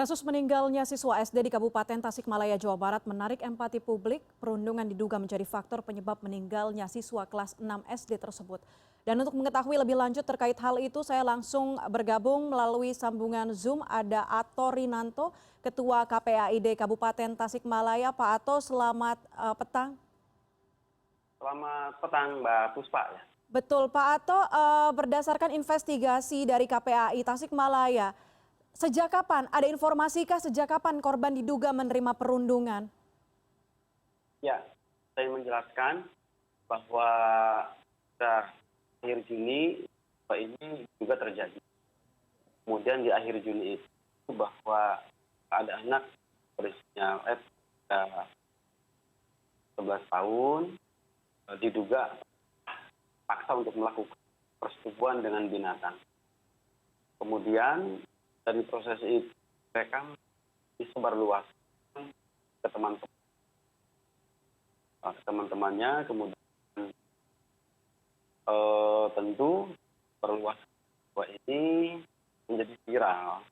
Kasus meninggalnya siswa SD di Kabupaten Tasikmalaya, Jawa Barat menarik empati publik. Perundungan diduga menjadi faktor penyebab meninggalnya siswa kelas 6 SD tersebut. Dan untuk mengetahui lebih lanjut terkait hal itu, saya langsung bergabung melalui sambungan Zoom. Ada Ato Rinanto, Ketua KPAID Kabupaten Tasikmalaya. Pak Ato, selamat petang. Selamat petang, Mbak Puspa. Betul, Pak Ato, berdasarkan investigasi dari KPAI Tasikmalaya, sejak kapan, ada informasikah sejak kapan korban diduga menerima perundungan? Ya, saya menjelaskan bahwa pada akhir Juni ini juga terjadi. Kemudian di akhir Juni itu bahwa ada anak berusia 11 tahun diduga paksa untuk melakukan persetubuhan dengan binatang. Kemudian dari proses itu mereka disebarluaskan ke teman-temannya, kemudian tentu perluas bahwa ini menjadi viral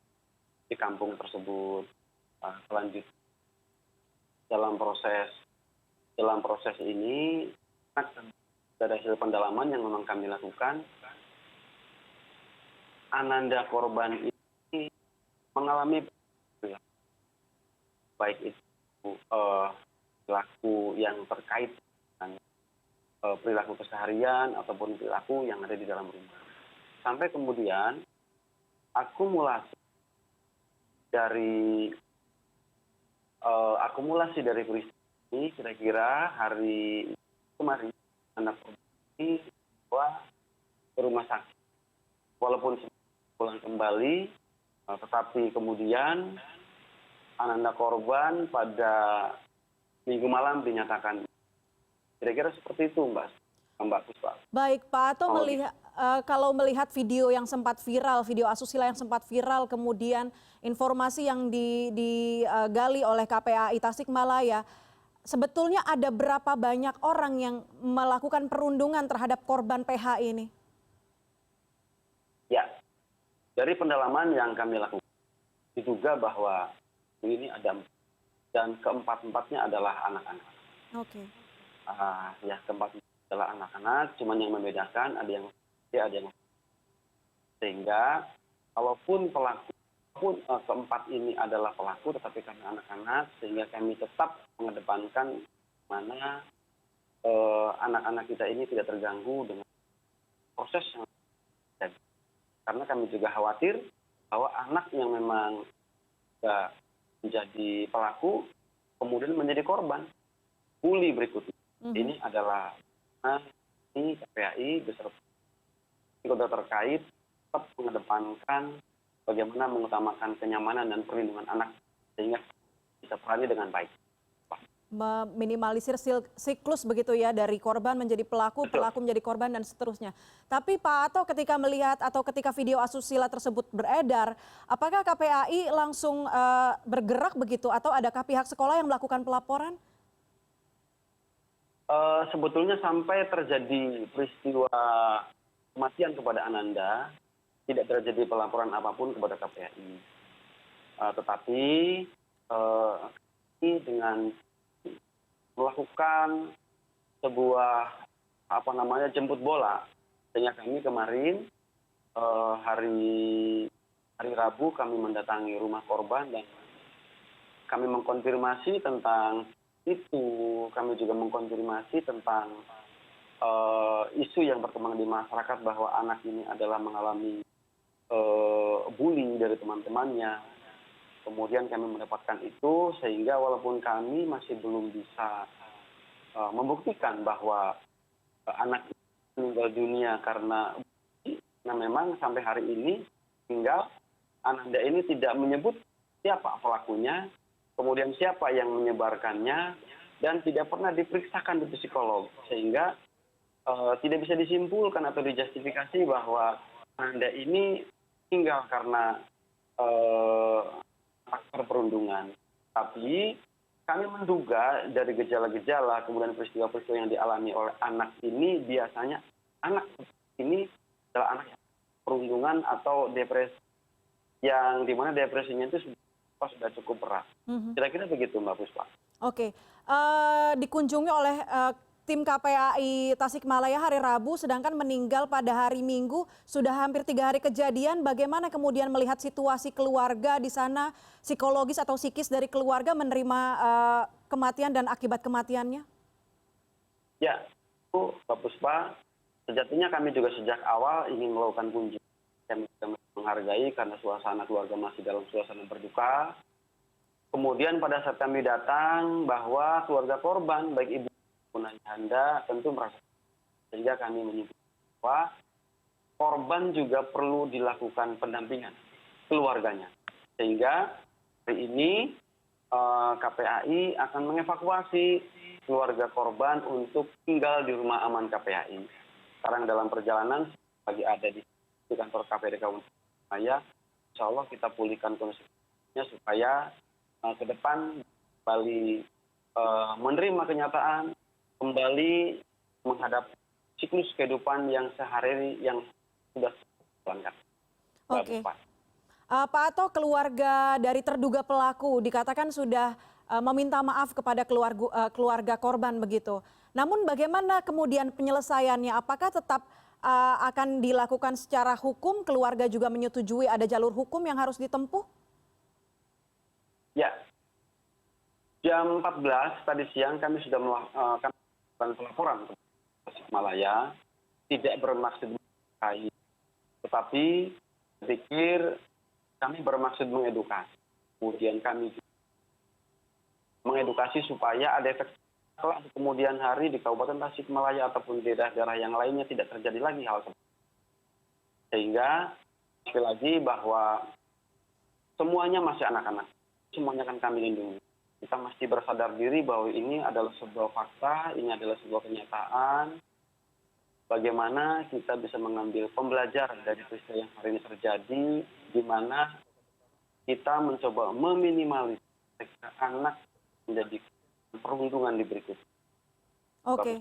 di kampung tersebut. Selanjutnya dalam proses ini dari hasil pendalaman yang memang kami lakukan, ananda korban ini mengalami baik itu perilaku yang terkait dengan perilaku keseharian ataupun perilaku yang ada di dalam rumah. Sampai kemudian akumulasi dari peristiwa ini kira-kira hari kemarin anak korban ini dibawa ke rumah sakit. Walaupun pulang kembali, tetapi kemudian ananda korban pada minggu malam dinyatakan. Kira-kira seperti itu, Mbak Puspa. Baik, Pak Ato, kalau melihat video yang sempat viral, video asusila yang sempat viral, kemudian informasi yang digali oleh KPAI Tasikmalaya, sebetulnya ada berapa banyak orang yang melakukan perundungan terhadap korban PH ini? Ya, dari pendalaman yang kami lakukan, diduga bahwa ini ada, dan keempat-empatnya adalah anak-anak. Oke. Ya, keempat adalah anak-anak, cuman yang membedakan ada yang sehingga kalaupun keempat ini adalah pelaku, tetapi karena anak-anak, sehingga kami tetap mengedepankan mana anak-anak kita ini tidak terganggu dengan proses yang terjadi. Karena kami juga khawatir bahwa anak yang memang tidak menjadi pelaku kemudian menjadi korban bully berikutnya. Ini adalah ini KPAI beserta kota terkait tetap mengedepankan bagaimana mengutamakan kenyamanan dan perlindungan anak sehingga bisa berani dengan baik. Meminimalisir siklus begitu ya, dari korban menjadi pelaku, pelaku menjadi korban dan seterusnya. Tapi Pak Ato, ketika melihat atau ketika video asusila tersebut beredar, apakah KPAI langsung bergerak begitu atau adakah pihak sekolah yang melakukan pelaporan? Sebetulnya sampai terjadi peristiwa kematian kepada ananda, tidak terjadi pelaporan apapun kepada KPAI. Tetapi dengan melakukan sebuah jemput bola, sehingga kami kemarin hari Rabu kami mendatangi rumah korban dan kami mengkonfirmasi tentang itu. Kami juga mengkonfirmasi tentang isu yang berkembang di masyarakat bahwa anak ini adalah mengalami bullying dari teman-temannya. Kemudian kami mendapatkan itu sehingga walaupun kami masih belum bisa membuktikan bahwa anak meninggal dunia karena memang sampai hari ini tinggal ananda ini tidak menyebut siapa pelakunya, kemudian siapa yang menyebarkannya, dan tidak pernah diperiksakan di psikolog, sehingga tidak bisa disimpulkan atau dijustifikasi bahwa ananda ini tinggal karena faktor perundungan. Tapi kami menduga dari gejala-gejala kemudian peristiwa-peristiwa yang dialami oleh anak ini, biasanya anak ini adalah anak yang perundungan atau depresi, yang dimana depresinya itu sudah cukup berat. Mhm. Kira-kira begitu Mbak Puspa. Oke, dikunjungi oleh tim KPAI Tasikmalaya hari Rabu, sedangkan meninggal pada hari Minggu. Sudah hampir 3 hari kejadian. Bagaimana kemudian melihat situasi keluarga di sana, psikologis atau psikis dari keluarga menerima kematian dan akibat kematiannya? Ya, itu Mbak Puspa, sejatinya kami juga sejak awal ingin melakukan kunjungan. Kami juga menghargai karena suasana keluarga masih dalam suasana berduka. Kemudian pada saat kami datang bahwa keluarga korban, baik ibu maupun ayahanda, tentu merasa, sehingga kami menyimpulkan bahwa korban juga perlu dilakukan pendampingan keluarganya. Sehingga hari ini KPAI akan mengevakuasi keluarga korban untuk tinggal di rumah aman KPAI. Sekarang dalam perjalanan lagi ada di kantor KPAI Kabupaten Tasikmalaya. Insya Allah kita pulihkan kondisinya supaya ke depan kembali menerima kenyataan, kembali menghadapi siklus kehidupan yang sehari-hari yang sudah dijalankan. Oke. Pak Ato, keluarga dari terduga pelaku dikatakan sudah meminta maaf kepada keluarga korban begitu. Namun bagaimana kemudian penyelesaiannya? Apakah tetap akan dilakukan secara hukum? Keluarga juga menyetujui ada jalur hukum yang harus ditempuh? Ya, jam 14 tadi siang kami sudah melakukan pelaporan ke Tasikmalaya, tidak bermaksud mencakai, tetapi saya pikir kami bermaksud mengedukasi. Kemudian kami mengedukasi supaya ada efek kelak di kemudian hari di Kabupaten Tasikmalaya ataupun di daerah-daerah yang lainnya tidak terjadi lagi hal seperti itu. Sehingga sekali lagi bahwa semuanya masih anak-anak, semuanya akan kami lindungi. Kita mesti bersadar diri bahwa ini adalah sebuah fakta, ini adalah sebuah kenyataan. Bagaimana kita bisa mengambil pembelajaran dari peristiwa yang hari ini terjadi, di mana kita mencoba meminimalisir anak menjadi perundungan di berikutnya. Oke.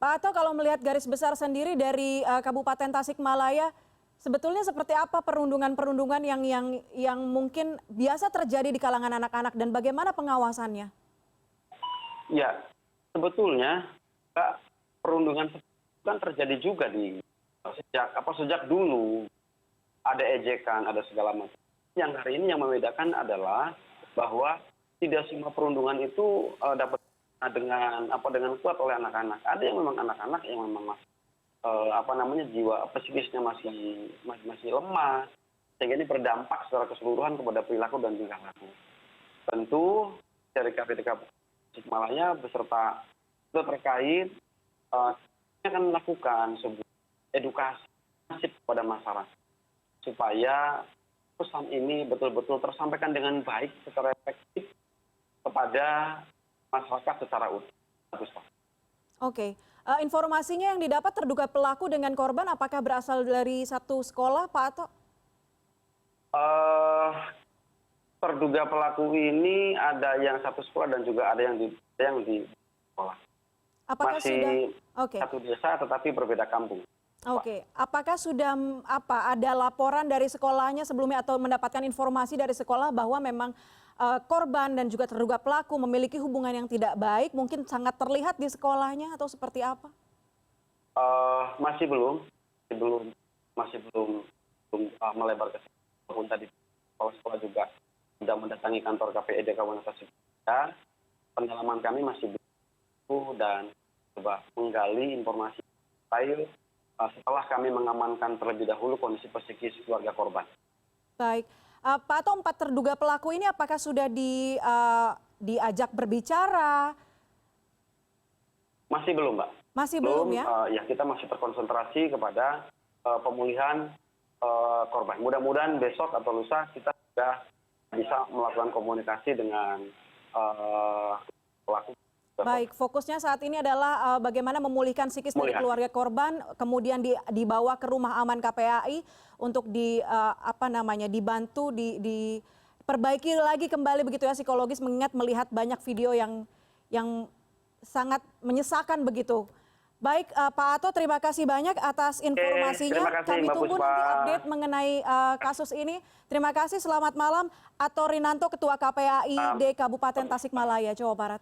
Pak Ato, kalau melihat garis besar sendiri dari Kabupaten Tasikmalaya, sebetulnya seperti apa perundungan-perundungan yang mungkin biasa terjadi di kalangan anak-anak dan bagaimana pengawasannya? Ya, sebetulnya perundungan kan terjadi juga di sejak dulu ada ejekan, ada segala macam. Yang hari ini yang membedakan adalah bahwa tidak semua perundungan itu dapat dengan kuat oleh anak-anak. Ada yang memang anak-anak yang memang jiwa psikisnya masih lemah, sehingga ini berdampak secara keseluruhan kepada perilaku dan tingkah laku. Tentu dari KPTK Tasikmalaya beserta terkait akan melakukan sebuah edukasi masif kepada masyarakat supaya pesan ini betul-betul tersampaikan dengan baik secara efektif kepada masyarakat secara utuh. Oke. Informasinya yang didapat terduga pelaku dengan korban apakah berasal dari satu sekolah, Pak Ato? Terduga pelaku ini ada yang satu sekolah dan juga ada yang di sekolah. Apakah masih sudah satu desa tetapi berbeda kampung. Oke. Apakah sudah ada laporan dari sekolahnya sebelumnya atau mendapatkan informasi dari sekolah bahwa memang korban dan juga terduga pelaku memiliki hubungan yang tidak baik, mungkin sangat terlihat di sekolahnya atau seperti apa? Masih belum melebar ke situ. Tadi sekolah juga sudah mendatangi kantor KPID Kabupaten Tasikmalaya. Pendalaman kami masih belum dan coba menggali informasi detail setelah kami mengamankan terlebih dahulu kondisi psikis keluarga korban. Baik. Pak Ato, 4 terduga pelaku ini apakah sudah diajak berbicara? Masih belum, Mbak. Masih belum ya? Ya, kita masih terkonsentrasi kepada pemulihan korban. Mudah-mudahan besok atau lusa kita sudah bisa melakukan komunikasi dengan pelaku. Baik, fokusnya saat ini adalah bagaimana memulihkan psikis dari keluarga korban, kemudian dibawa ke rumah aman KPAI untuk dibantu, diperbaiki lagi kembali begitu ya psikologis, mengingat melihat banyak video yang sangat menyesakan begitu. Baik, Pak Ato, terima kasih banyak atas informasinya. terima kasih, Kami Mbak tunggu Puspa. nanti update mengenai kasus ini. Terima kasih, selamat malam. Ato Rinanto, Ketua KPAI di Kabupaten Tasikmalaya, Jawa Barat.